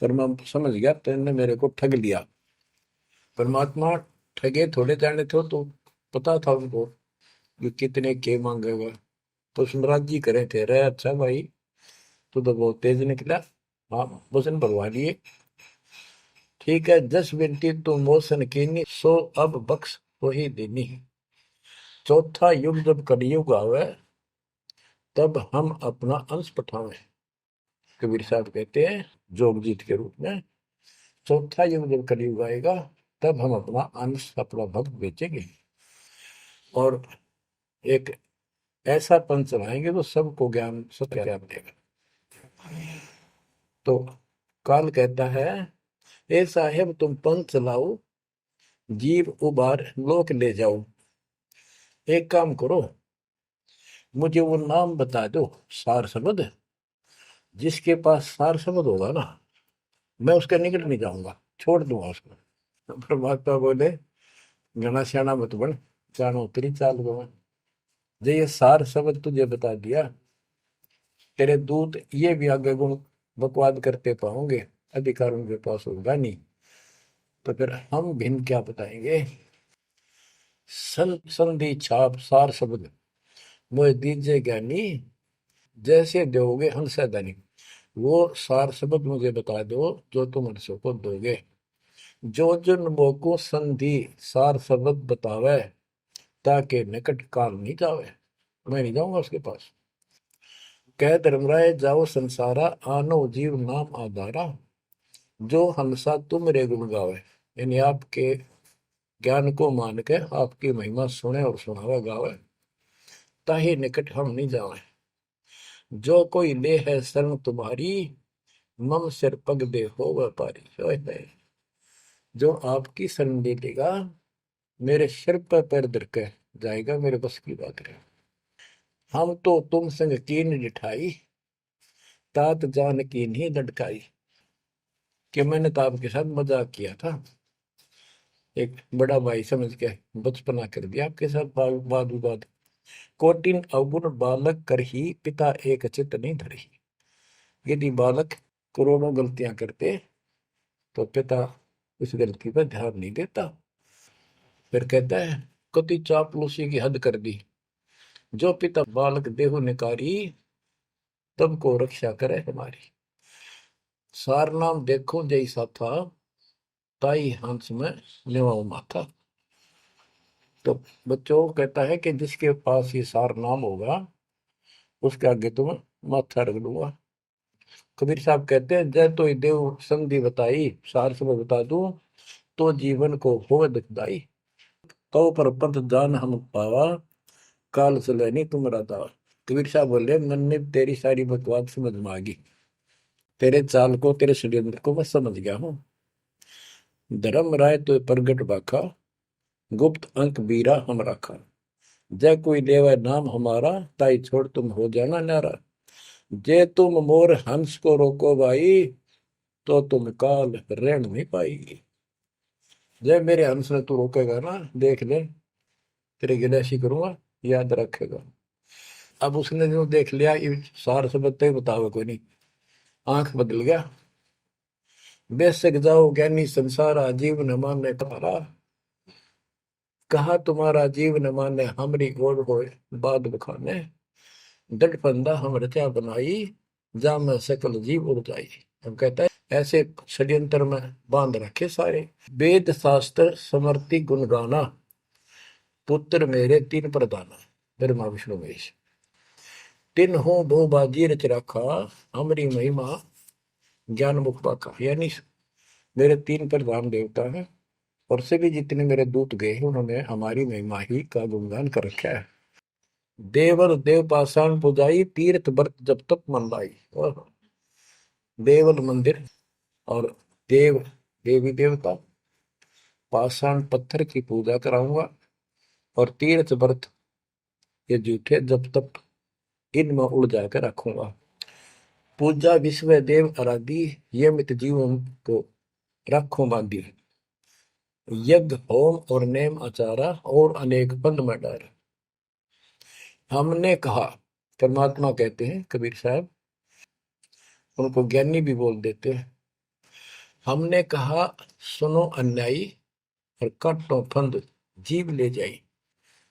पर मैं समझ गया तेने मेरे को ठग लिया। परमात्मा ठगे थोड़े जाने थे, तो पता था उनको कि कितने के मांगेगा, तो सुमराज जी करे थे रे अच्छा भाई तू तो बहुत तेज निकला, हाँ वचन भरवा लिए, ठीक है। 10 बिनती तू मोसन कीनी, सो अब बख्श हो ही देनी। चौथा युग जब कलयुग आवे, तब हम अपना अंश पठावे। कबीर साहब कहते हैं जोगजीत के रूप में, चौथा युग जब कलयुग आएगा, तब हम अपना अंश अपना भक्त बेचेंगे और एक ऐसा पंच चलाएंगे तो सबको ज्ञान सत्य ज्ञान देगा। तो काल कहता है ए साहेब तुम पंथ चलाओ, जीव उबार लोक ले जाओ। एक काम करो, मुझे वो नाम बता दो सार शब्द, जिसके पास सार शब्द होगा ना, मैं उसके निकट नहीं जाऊंगा, छोड़ दूंगा उसको। परमात्मा बोले घना श्याणा मत बन, जानो तेरी चाल गवा। जो ये सार शब्द तुझे बता दिया, तेरे दूत ये भी आगे गुण बकवाद करते पाओगे, अधिकार उनके पास होगा नहीं, तो फिर हम भिन्न क्या बताएंगे। संधि छाप सार शब्द मोह दीजिए ज्ञानी, जैसे दोगे हंसा दानी। वो सार शब्द मुझे बता दो जो तुम हंसों को दोगे। जो जन मोको संधि सार शब्द बतावे, ताके निकट काल नहीं जावे, मैं नहीं जाऊंगा उसके पास। कह धर्मराय जाओ संसारा, आनो जीव नाम आधारा, जो हंसा तुम रे गुण गावे। यानी आपके ज्ञान को मान के आपकी महिमा सुने और सुनावे गावे, ताही निकट हम नहीं जावे। जो कोई ले है शरण तुम्हारी, मम सिर पग दे हो व्यापारी। जो आपकी शरण ले लेगा, मेरे सिर पर पैर धर के जाएगा, मेरे बस की बात है। हम तो तुम संग कीन जिठाई, तात जान की नहीं लटकाई। कि मैंने तो आपके साथ मजाक किया था, एक बड़ा भाई समझ के बचपना कर दिया आपके साथ, वाद विवाद। कोटिन अवगुण बालक कर ही, पिता एक चित नहीं धरही। यदि बालक करोड़ों गलतियां करते तो पिता उस गलती पर ध्यान नहीं देता। फिर कहता है कति चापलूसी की हद कर दी, जो पिता बालक देहु निकारी, तब को रक्षा करे हमारी। सार नाम देखो जैसा था, ताई हंस में लेवाओ माथा। तो बच्चों कहता है कि जिसके पास ये सार नाम होगा उसके आगे तुम माथा रख दूंगा। कबीर साहब कहते हैं जय तो देव संधि बताई, सार से मैं बता दूं तो जीवन को हो दुखदाई। तो पर पंथ जान हम पावा, काल चले नहीं तुम दावा। कबीर साहब बोले मैंने तेरी सारी बकवास समझ में आ गई, तेरे चाल को तेरे षड्यंत्र को मैं समझ गया हूँ। धर्म राय तो प्रगट बाखा, गुप्त अंक बीरा हम रखा। जय कोई देवा नाम हमारा, ताई छोड़ तुम हो जाना नारा। जे तुम मोर हंस को रोको भाई, तो तुम काल रेण नहीं पाएगी। जय मेरे हंस ने तू रोकेगा ना, देख ले तेरे गिले ऐसी करूंगा, याद रखेगा। अब उसने जो देख लिया ये सार से बत्ते बतावे कोई नहीं, आंख बदल गया। बेशक जाओ ज्ञानी संसार, जीव न माने तुम्हारा। कहा तुम्हारा जीव न माने, हमरी गोड़ होए बाद बखाने। दृढ़ फंदा हम रचा बनाई, जा में सकल जीव उड़ जाई। हम कहता है ऐसे षड्यंत्र में बांध रखे सारे। वेद शास्त्र समर्ति गुण गाना, पुत्र मेरे तीन प्रधाना। ब्रह्मा विष्णु महेश तीन हो बहु बाजी रच रखा, हमारी महिमा ज्ञान मुख पाका। यानी मेरे तीन प्रधान देवता हैं और सभी जितने मेरे दूत गए हैं उन्होंने हमारी महिमा ही का गुणगान कर रखा है। देवल देव पाषाण पुजाई, तीर्थ व्रत जब तक मन लाई। और देवल मंदिर और देव देवी देवता, पाषाण पत्थर की पूजा कराऊंगा और तीर्थ व्रत ये जूठे जब तक इनमें उड़ जाकर रखूंगा। पूजा विश्व देव आराधी, ये मित जीवन को रखो बांधी। यज्ञ होम और नेम आचारा, और अनेक बंद में डार। हमने कहा, परमात्मा कहते हैं कबीर साहब, उनको ज्ञानी भी बोल देते हैं। हमने कहा सुनो अन्यायी, और काटो फंद जीव ले जाई।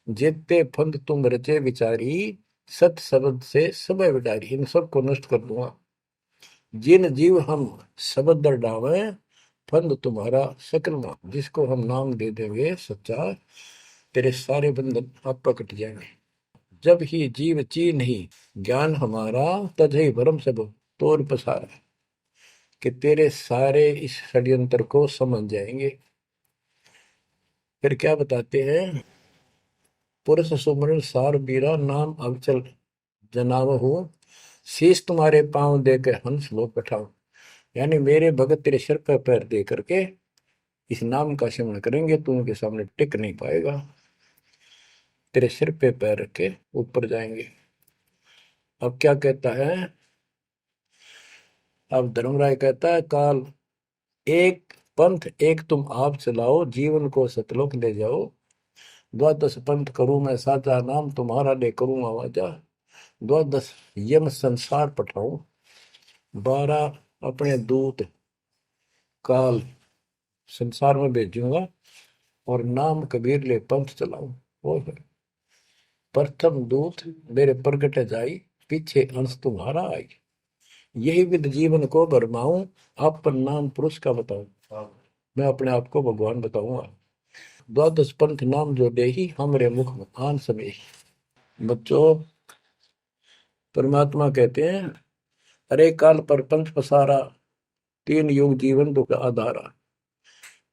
जेते फंद तुम रचे विचारी, सत शब्द से सब विडारी। इन सबको नष्ट कर दूंगा। जिन जीव हम शब्द दर डावे, फंद तुम्हारा सकल ना। जिसको हम नाम दे देंगे सच्चा, तेरे सारे बंधन आप कट जाएंगे। जब ही जीव चीन ही ज्ञान हमारा, तजहि भरम सब तोड़ पसारा। कि तेरे सारे इस षड्यंत्र को समझ जाएंगे। फिर क्या बताते हैं, पुरुष सुमरन सार बीरा, नाम अवचल जनाव हो। शीश तुम्हारे पांव दे के हंस लो बैठाओ। यानी मेरे भगत तेरे सिर पर पैर दे करके इस नाम का सिमरण करेंगे, तू उनके सामने टिक नहीं पाएगा। तेरे सिर पे पैर रख के ऊपर जाएंगे। अब क्या कहता है, अब धर्मराय कहता है काल एक पंथ एक तुम आप चलाओ, जीवन को सतलोक ले जाओ। द्वादश पंथ करूं मैं साचा, नाम तुम्हारा ले करूं आवाजा। द्वादश यम संसार पठाऊं, 12 अपने दूत काल संसार में भेजूंगा, और नाम कबीर ले पंथ चलाऊं। और प्रथम दूत मेरे प्रगट जाई, पीछे अंश तुम्हारा आई। यही विद जीवन को भरमाऊं, अपन नाम पुरुष का बताऊं। मैं अपने आप को भगवान बताऊंगा। द्वादश पंथ नाम जो देही, हमरे मुख में आन समय। बच्चों परमात्मा कहते हैं अरे काल पर पंथ पसारा, तीन युग जीवन दुख आधारा।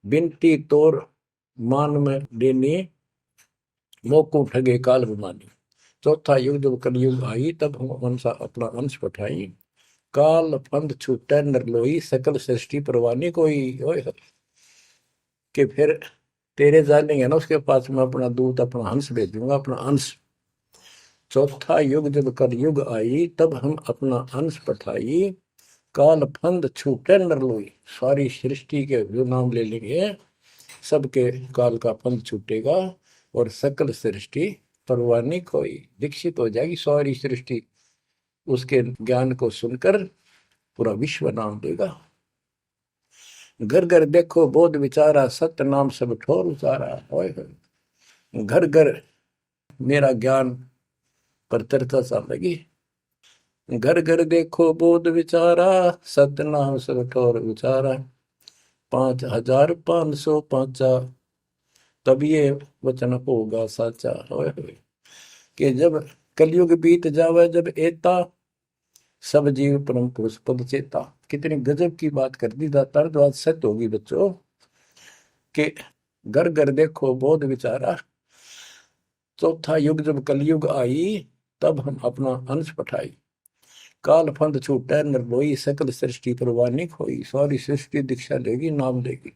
बिनती तोर मान में देनी, मोको ठगे काल विमानी। चौथा युग जब कलयुग आई, तब हम अंशा अपना अंश पठाई। काल पंथ छूटे नर लोई, सकल सृष्टि परवानी कोई। ओए कि फिर तेरे जानेंगे ना उसके पास मैं अपना दूत अपना हंस भेज दूंगा, अपना अंश। चौथा युग जब कलयुग आई, तब हम अपना अंश पठाई। काल फंद छूटे नर लोई, सारी सृष्टि के जो नाम ले लेंगे सबके काल का फंद छूटेगा, और सकल सृष्टि परवानी कोई दीक्षित हो जाएगी। सारी सृष्टि उसके ज्ञान को सुनकर पूरा विश्व नाम देगा। घर घर देखो बोध विचारा, सत्य नाम सब ठोर उचारा। ओए होए। घर घर मेरा ज्ञान पर चर्चा चल लगी। घर घर देखो बोध विचारा, सत्य नाम सब ठोर उचारा। 5505 तब ये वचन होगा साचा। ओए होए। कि जब कलयुग बीत जावे, जब एता सब जीव परम पुरुष पद चेता। कितनी गजब की बात कर दी दातार, जो आज सत्य होगी बच्चों। कि घर घर देखो बोध विचारा, चौथा युग जब कलयुग आई, तब हम अपना अंश पठाई। काल फंद छूटे निर्लोई, सकल सृष्टि परवानी खोई। सारी सृष्टि दीक्षा लेगी, नाम लेगी।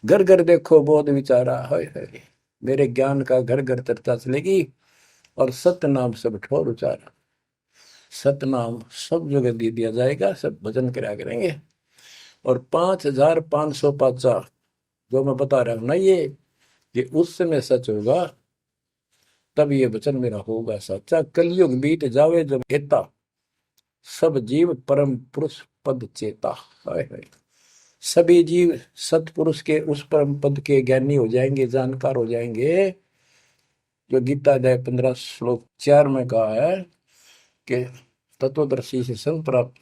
घर घर देखो बोध विचारा, है मेरे ज्ञान का घर घर चर्चा चलेगी। और सत्य नाम सब ठोर उचारा। सतनाम सब जगह दे दिया जाएगा, सब भजन करा करेंगे। और 5505 जो मैं बता रहा हूं ना, ये उस समय सच होगा, तब ये वचन मेरा होगा सच्चा। कलयुग बीत जावे जब एता, सब जीव परम पुरुष पद चेता। हाय हाय। सभी जीव सतपुरुष के उस परम पद के ज्ञानी हो जाएंगे, जानकार हो जाएंगे। जो गीता अध्याय 15 श्लोक 4 में कहा है कि तत्वदर्शी से संग प्राप्त,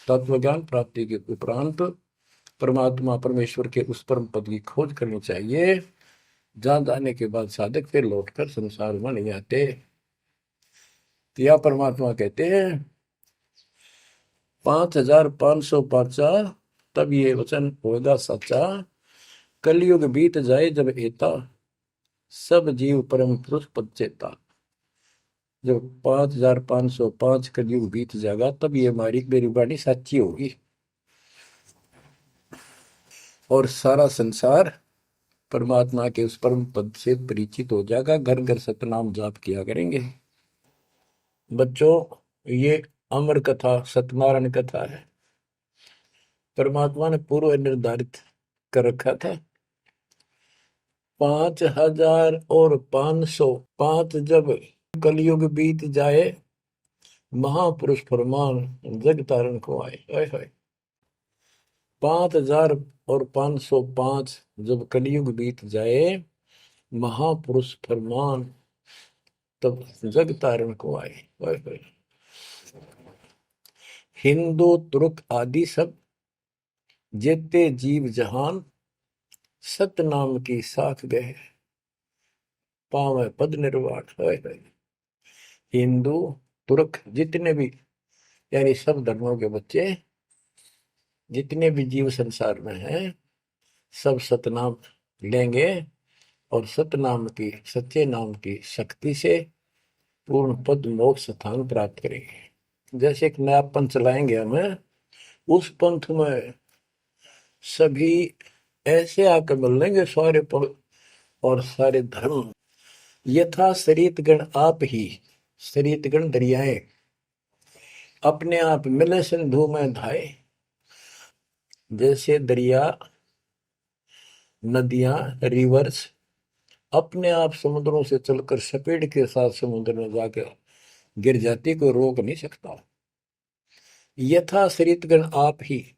तत्व ज्ञान प्राप्ति के उपरांत परमात्मा परमेश्वर के उस परम पद की खोज करनी चाहिए, जहां जाने के बाद साधक फिर लौटकर संसार में नहीं आते। तो यह परमात्मा कहते हैं 5505 तब ये वचन होगा सच्चा। कलयुग बीत जाए जब एता, सब जीव परम पुरुष पद चेता। जब 5505 कलयुग बीत जाएगा, तब ये हमारी मेरी वाणी सच्ची होगी और सारा संसार परमात्मा के उस परम पद से परिचित हो जाएगा। घर घर सतनाम जाप किया करेंगे। बच्चों, ये अमर कथा सत्यनारायण कथा है। परमात्मा ने पूर्व निर्धारित कर रखा था 5505 जब कलयुग बीत जाए, महापुरुष फरमान जग तारण को आए। 5505 जब कलयुग बीत जाए, महापुरुष फरमान तब जग तारण को आए। हिंदू तुर्क आदि सब जेते जीव जहान, सत नाम की साख गए, पावे पद निर्वाण। हिंदू तुर्क जितने भी, यानी सब धर्मों के बच्चे, जितने भी जीव संसार में हैं, सब सतनाम लेंगे और सतनाम की, सच्चे नाम की शक्ति से पूर्ण पद मोक्ष स्थान प्राप्त करेंगे। जैसे एक नया पंथ चलाएंगे हमें, उस पंथ में सभी ऐसे आकर मिल लेंगे, सारे पद और सारे धर्म। यथा शरीत गण आप ही, शरीत गण दरियाएं अपने आप मिले सिंधु में धाए। जैसे दरिया, नदियां, रिवर्स अपने आप समुद्रों से चलकर सपेट के साथ समुद्र में जाकर गिर जाती, को रोक नहीं सकता। यथा शरीतगण आप ही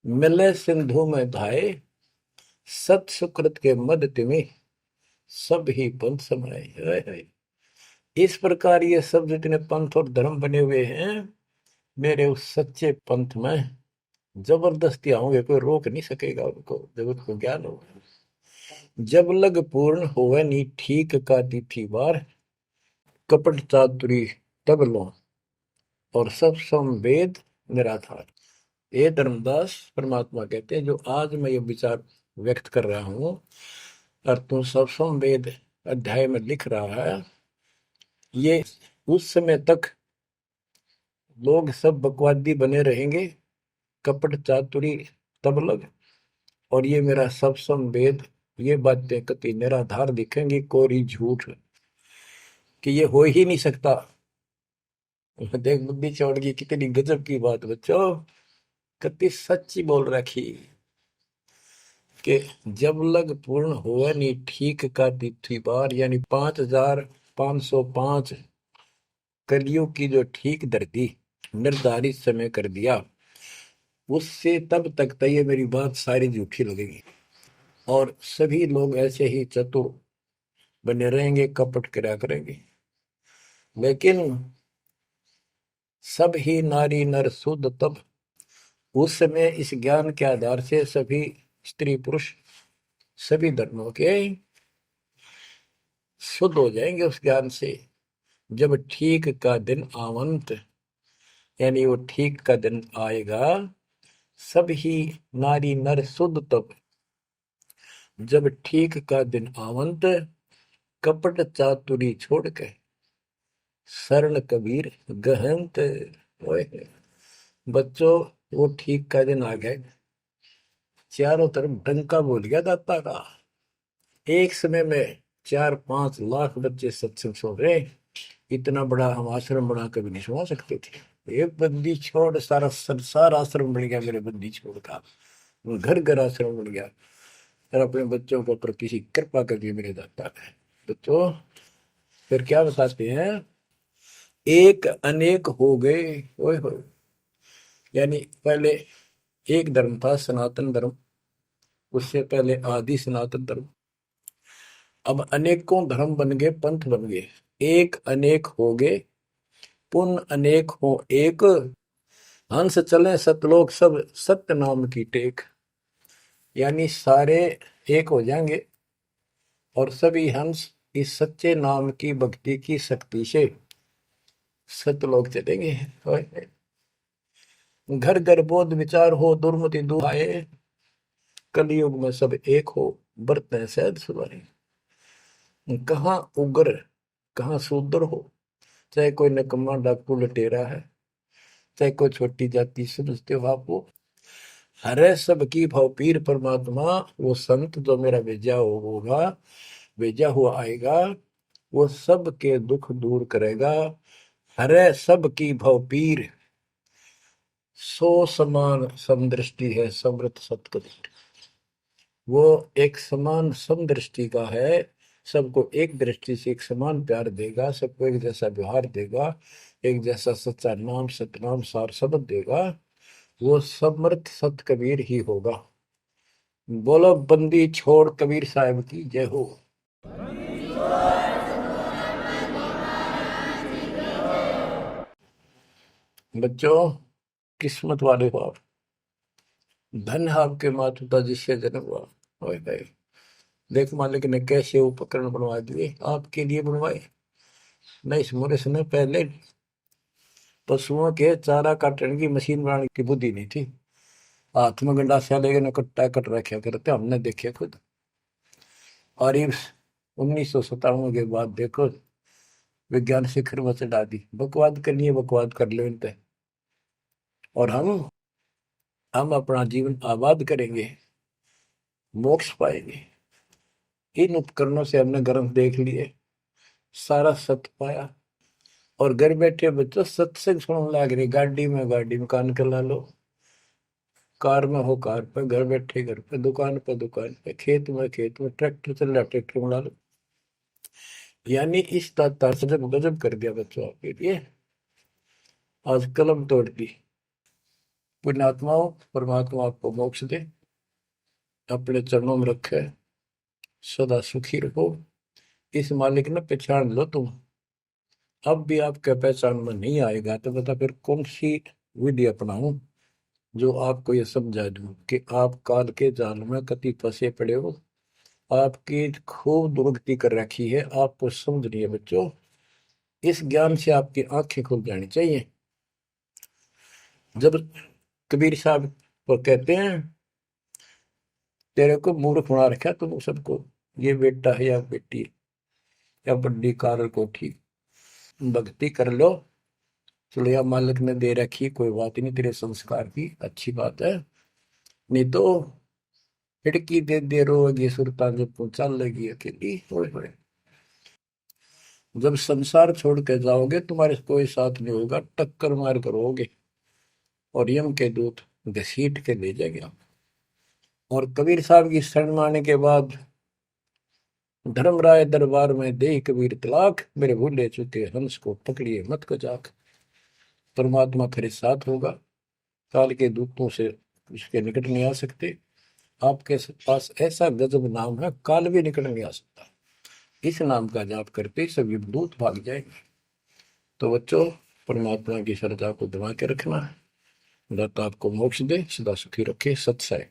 मिले सिंधु में धाए, सत सुकृत के मद तिमि सब ही पंथ समाये। इस प्रकार ये सब जितने पंथ और धर्म बने हुए हैं, मेरे उस सच्चे पंथ में जबरदस्ती आऊंगे, कोई रोक नहीं सकेगा उनको, जब उनको ज्ञान होगा। जब लग पूर्ण होवे नी ठीक का तिथि बार, कपट चातुरी तब लो और सब संवेद निराधार। ये धर्मदास परमात्मा कहते हैं, जो आज मैं ये विचार व्यक्त कर रहा हूं और तुम सब संवेद अध्याय में लिख रहा है, ये उस समय तक लोग सब बकवादी बने रहेंगे, कपट चातुरी तब लग, और ये मेरा सब संवेद, ये बातें कति निराधार दिखेंगी, कोरी झूठ, कि ये हो ही नहीं सकता। देख बुद्धि चौड़ की कितनी गजब की बात बच्चों, कति सच्ची बोल रखी। कि जब लग पूर्ण हुआ नहीं ठीक का तिथि बार, यानी 5505 कलियुग की जो ठीक धरती निर्धारित समय कर दिया, उससे तब तक तो ये मेरी बात सारी झूठी लगेगी, और सभी लोग ऐसे ही चतुर बने रहेंगे, कपट करा करेंगे। लेकिन सब ही नारी नर शुद्ध तब, उस समय इस ज्ञान के आधार से सभी स्त्री पुरुष सभी धर्मों के शुद्ध हो जाएंगे उस ज्ञान से। जब ठीक का दिन आवंत, यानी वो ठीक का दिन आएगा, सब ही नारी नर शुद्ध तब, जब ठीक का दिन आवंत, कपट चातुरी छोड़ के सरल कबीर गहंत। ओए बच्चों, वो ठीक का दिन आ गए, चारों तरफ डंका बोल गया दाता का। एक समय में 4-5 लाख बच्चे सत्संग सुन रहे। इतना बड़ा हम आश्रम बना कभी नहीं सुना सकते थे। एक बंदी छोड़ सारा संसार आश्रम बन गया मेरे बंदी छोड़ का, घर घर आश्रम बन गया। और अपने बच्चों के ऊपर किसी कृपा कर दी मेरे दाता ने। बच्चों फिर क्या बताते हैं, एक अनेक हो गए। ओए होए, यानी पहले एक धर्म था सनातन धर्म, उससे पहले आदि सनातन धर्म, अब अनेकों धर्म बन गए, पंथ बन गए। एक अनेक हो गए, पुन अनेक हो एक, हंस चले सतलोक सब सत्य नाम की टेक। यानी सारे एक हो जाएंगे और सभी हंस इस सच्चे नाम की भक्ति की शक्ति से सतलोक चलेंगे। घर घर बोध विचार हो, दुर्मति दुहाए, कलयुग में सब एक हो, बरतें सहज सुधारे। कहाँ उग्र कहाँ शूद्र हो, चाहे कोई नकम्मा डाकू लटेरा है, चाहे कोई छोटी जाति समझते हो आप, वो हरे सबकी भाव पीर परमात्मा। वो संत जो मेरा भेजा होगा, भेजा हुआ आएगा, वो सबके दुख दूर करेगा। हरे सबकी भाव पीर, सो समान समदृष्टि है समृत सतकबीर। वो एक समान समदृष्टि का है, सबको एक दृष्टि से एक समान प्यार देगा, सबको एक जैसा व्यवहार देगा, एक जैसा सच्चा नाम सतनाम सार शब्द देगा। वो समर्थ सत कबीर ही होगा। बोलो बंदी छोड़ कबीर साहब की जय हो। बच्चों, किस्मत वाले हो आप, धन है आपके माता पिता जिससे जन्म हुआ। ओए भाई, देख मालिक ने कैसे उपकरण बनवा दिए, आपके लिए बनवाए। नहीं समोरे समय पहले पशुओं के चारा काटने की मशीन बनाने की बुद्धि नहीं थी। हाथ में गंडासा लेके न कट्टा कट रखे करते, हमने देखे खुद। और ये 1957 के बाद देखो विज्ञान शिखर में चढ़ा दी। बकवाद करनी है, बकवाद कर लो इन पे, और हम अपना जीवन आबाद करेंगे, मोक्ष पाएंगे। इन उपकरणों से हमने ग्रंथ देख लिए, सारा सत्य पाया, और घर बैठे बच्चों सत्संग सुनने लग रही। गाड़ी में कान कर ला लो, कार में हो कार पे, घर बैठे घर पे, दुकान पे दुकान पे, खेत में खेत में, ट्रैक्टर चल रहा ट्रैक्टर में ला लो। यानी इस तार से जब गजब कर दिया बच्चों आपके लिए, आज कलम तोड़ दी। पुण्यात्माओं, परमात्मा आपको मोक्ष दे, अपने चरणों में रखे, सदा सुखी रहो। इस मालिक ने पहचान लो तुम। अब भी आपके पहचान में नहीं आएगा तो बता फिर कौन सी विधि अपनाऊं जो आपको ये समझा दूं कि आप काल के जाल में कति फंसे पड़े हो। आपकी खूब दुर्गति कर रखी है, आपको समझ नहीं है बच्चों। इस ज्ञान से आपकी आंखें खुल जानी चाहिए। जब कबीर साहब को कहते हैं तेरे को मूर्ख बना रखा तुम सबको, ये बेटा है या बेटी है या बड्डी कार कोठी, भक्ति कर लो, चलो या मालिक ने दे रखी, कोई बात नहीं, तेरे संस्कार की अच्छी बात है। नहीं तो खिड़की दे रोगी सुरता जब पहुंचा लेगी अकेली। होए होए, जब संसार छोड़ के जाओगे तुम्हारे कोई साथ नहीं होगा, टक्कर मार करोगे और यम के दूत घसीट के ले जाएंगे। और कबीर साहब की शरण माने के बाद धर्मराय दरबार में दे कबीर तलाक, मेरे भूले चुके हंस को पकड़िए मत को जाक। परमात्मा फिर साथ होगा, काल के दूतों से इसके निकट नहीं आ सकते। आपके पास ऐसा गजब नाम है, काल भी निकट नहीं आ सकता। इस नाम का जाप करते ही सभी दूत भाग जाएंगे। तो बच्चों, परमात्मा की श्रद्धा को दबा के रखना है। दाता आपको मोक्ष दे, सदा सुखी रखे। सत्सय।